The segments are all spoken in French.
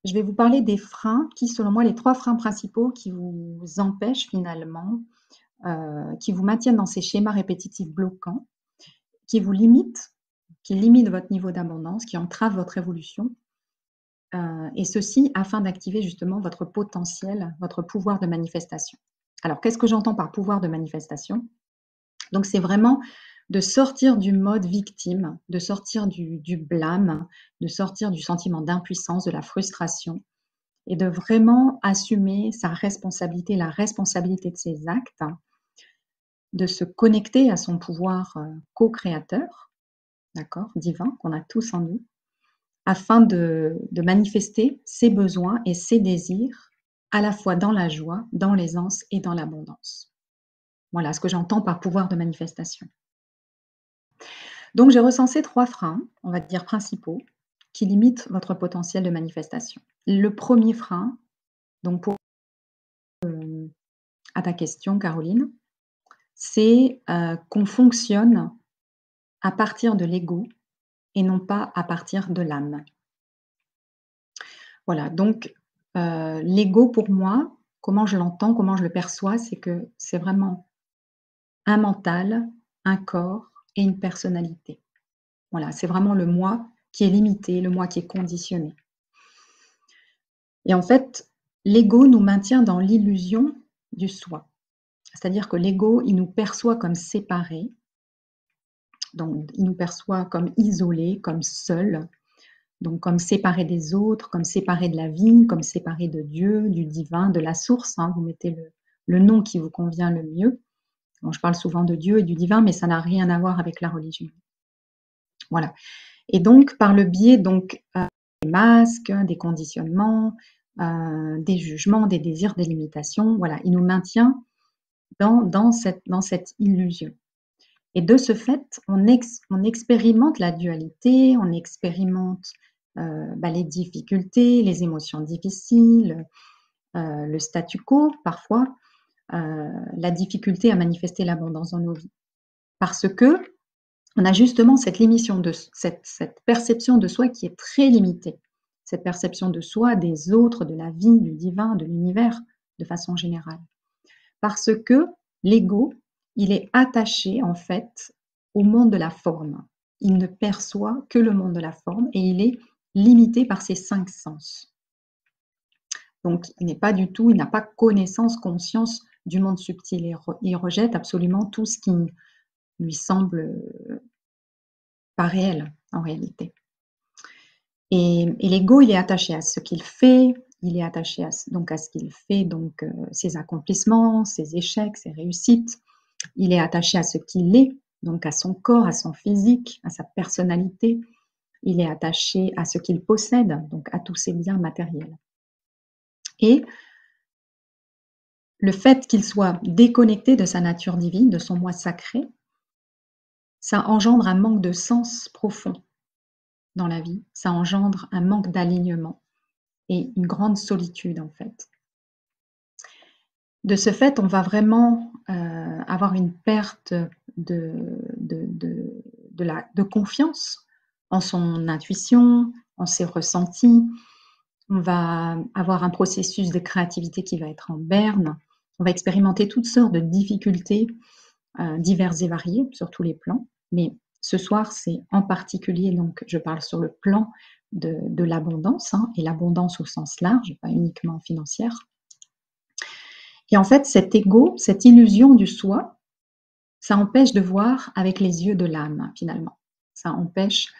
je vais vous parler des freins qui, selon moi, les 3 freins principaux qui vous empêchent finalement, qui vous maintiennent dans ces schémas répétitifs bloquants, qui vous limitent, qui limitent votre niveau d'abondance, qui entravent votre évolution, et ceci afin d'activer justement votre potentiel, votre pouvoir de manifestation. Alors, qu'est-ce que j'entends par pouvoir de manifestation? Donc, c'est vraiment de sortir du mode victime, de sortir du blâme, de sortir du sentiment d'impuissance, de la frustration et de vraiment assumer sa responsabilité, la responsabilité de ses actes, de se connecter à son pouvoir, co-créateur, d'accord, divin, qu'on a tous en nous, afin de manifester ses besoins et ses désirs à la fois dans la joie, dans l'aisance et dans l'abondance. Voilà ce que j'entends par pouvoir de manifestation. Donc j'ai recensé 3 freins, on va dire principaux, qui limitent votre potentiel de manifestation. Le premier frein, donc pour à ta question Caroline, c'est, qu'on fonctionne à partir de l'ego et non pas à partir de l'âme. Voilà, donc l'ego pour moi, comment je l'entends, comment je le perçois, c'est que c'est vraiment un mental, un corps et une personnalité. Voilà, c'est vraiment le moi qui est limité, le moi qui est conditionné. Et en fait, l'ego nous maintient dans l'illusion du soi. C'est-à-dire que l'ego, il nous perçoit comme séparés, donc il nous perçoit comme isolés, comme seuls, donc comme séparés des autres, comme séparés de la vie, comme séparés de Dieu, du divin, de la source, hein, vous mettez le nom qui vous convient le mieux. Bon, je parle souvent de Dieu et du divin, mais ça n'a rien à voir avec la religion. Voilà. Et donc, par le biais donc, des masques, des conditionnements, des jugements, des désirs, des limitations, voilà, il nous maintient dans cette illusion. Et de ce fait, on expérimente la dualité, on expérimente les difficultés, les émotions difficiles, le statu quo parfois, la difficulté à manifester l'abondance dans nos vies. Parce que on a justement cette limitation cette perception de soi qui est très limitée. Cette perception de soi, des autres, de la vie, du divin, de l'univers, de façon générale. Parce que l'ego, il est attaché en fait au monde de la forme. Il ne perçoit que le monde de la forme et il est limité par ses 5 sens. Donc il n'a pas connaissance, conscience du monde subtil. Il rejette absolument tout ce qui lui semble pas réel en réalité. Et l'ego, il est attaché à ce qu'il fait, il est attaché donc à ce qu'il fait, donc ses accomplissements, ses échecs, ses réussites. Il est attaché à ce qu'il est, donc à son corps, à son physique, à sa personnalité. Il est attaché à ce qu'il possède, donc à tous ses biens matériels. Et le fait qu'il soit déconnecté de sa nature divine, de son moi sacré, ça engendre un manque de sens profond dans la vie. Ça engendre un manque d'alignement et une grande solitude en fait. De ce fait, on va vraiment avoir une perte de confiance en son intuition, en ses ressentis. On va avoir un processus de créativité qui va être en berne. On va expérimenter toutes sortes de difficultés diverses et variées sur tous les plans. Mais ce soir, c'est en particulier, donc je parle sur le plan de l'abondance, hein, et l'abondance au sens large, pas uniquement financière. Et en fait, cet ego, cette illusion du soi, ça empêche de voir avec les yeux de l'âme, finalement. Ça empêche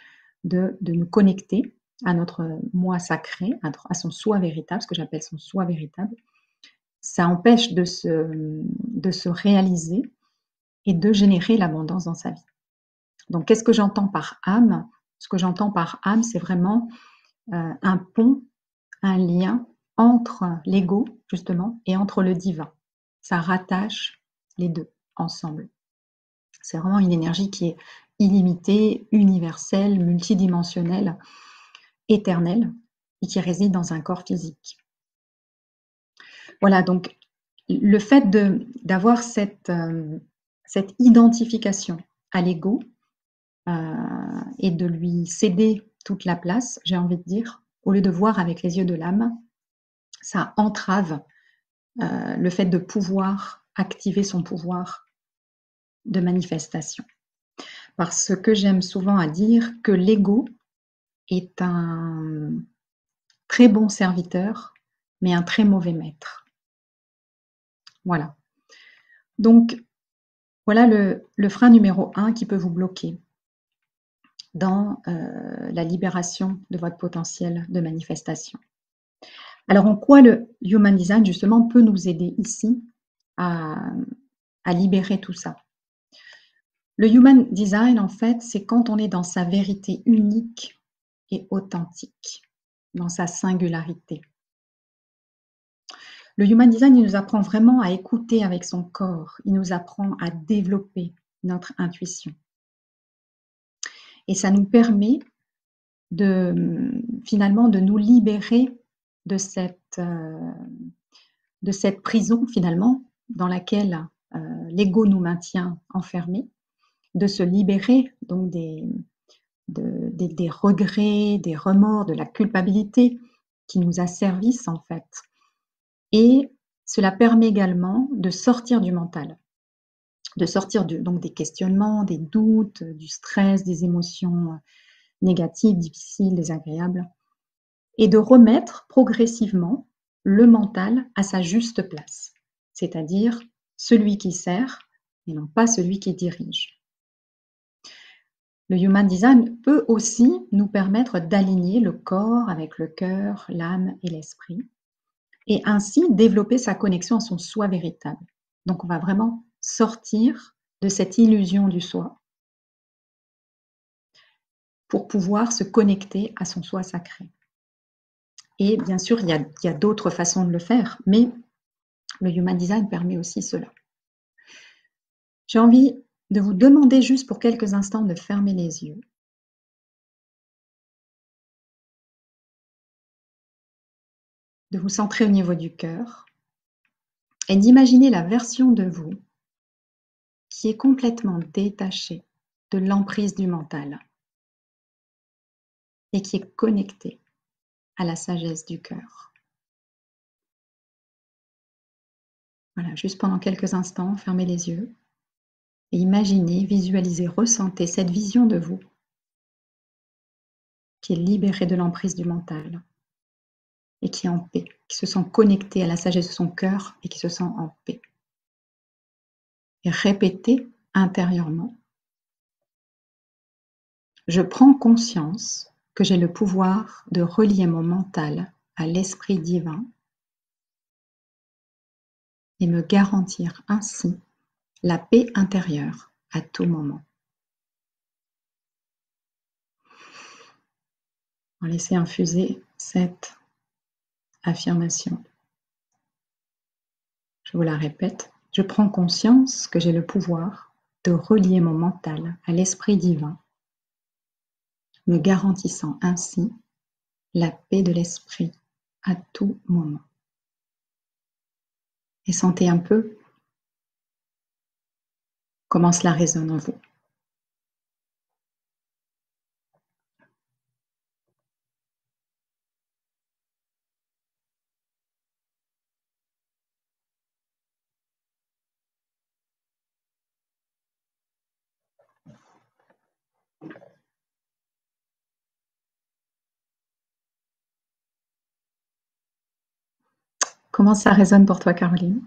de nous connecter à notre moi sacré, à son soi véritable, ce que j'appelle son soi véritable. Ça empêche de se réaliser et de générer l'abondance dans sa vie. Donc, qu'est-ce que j'entends par âme? Ce que j'entends par âme, c'est vraiment un pont, un lien entre l'ego, justement, et entre le divin. Ça rattache les deux ensemble. C'est vraiment une énergie qui est illimitée, universelle, multidimensionnelle, éternelle, et qui réside dans un corps physique. Voilà, donc le fait d'avoir cette identification à l'ego et de lui céder toute la place, j'ai envie de dire, au lieu de voir avec les yeux de l'âme, ça entrave le fait de pouvoir activer son pouvoir de manifestation. Parce que j'aime souvent à dire que l'ego est un très bon serviteur, mais un très mauvais maître. Voilà. Donc, voilà le frein numéro 1 qui peut vous bloquer dans la libération de votre potentiel de manifestation. Alors, en quoi le Human Design, justement, peut nous aider ici à libérer tout ça? Le Human Design, en fait, c'est quand on est dans sa vérité unique et authentique, dans sa singularité. Le Human Design, il nous apprend vraiment à écouter avec son corps, il nous apprend à développer notre intuition. Et ça nous permet finalement de nous libérer de cette prison finalement dans laquelle l'ego nous maintient enfermés, de se libérer donc des regrets, des remords, de la culpabilité qui nous asservissent en fait. Et cela permet également de sortir du mental, de sortir donc des questionnements, des doutes, du stress, des émotions négatives, difficiles, désagréables, et de remettre progressivement le mental à sa juste place, c'est-à-dire celui qui sert et non pas celui qui dirige. Le Human Design peut aussi nous permettre d'aligner le corps avec le cœur, l'âme et l'esprit, et ainsi développer sa connexion à son soi véritable. Donc on va vraiment sortir de cette illusion du soi pour pouvoir se connecter à son soi sacré. Et bien sûr, il y a d'autres façons de le faire, mais le Human Design permet aussi cela. J'ai envie de vous demander juste pour quelques instants de fermer les yeux. De vous centrer au niveau du cœur et d'imaginer la version de vous qui est complètement détachée de l'emprise du mental et qui est connectée à la sagesse du cœur. Voilà, juste pendant quelques instants, fermez les yeux et imaginez, visualisez, ressentez cette vision de vous qui est libérée de l'emprise du mental et qui est en paix, qui se sent connectée à la sagesse de son cœur et qui se sent en paix. Et répétez intérieurement: je prends conscience que j'ai le pouvoir de relier mon mental à l'esprit divin et me garantir ainsi la paix intérieure à tout moment. On va laisser infuser cette affirmation. Je vous la répète. Je prends conscience que j'ai le pouvoir de relier mon mental à l'esprit divin, me garantissant ainsi la paix de l'esprit à tout moment. Et sentez un peu comment cela résonne en vous. Comment ça résonne pour toi, Caroline?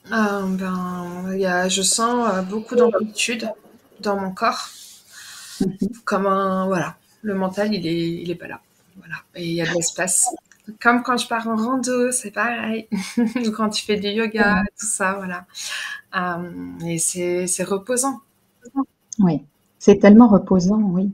Je sens beaucoup d'amplitude dans mon corps, comme voilà, le mental il est pas là, voilà, et il y a de l'espace. Comme quand je pars en rando, c'est pareil, ou quand tu fais du yoga, tout ça, voilà. Et c'est reposant. Oui, c'est tellement reposant, oui.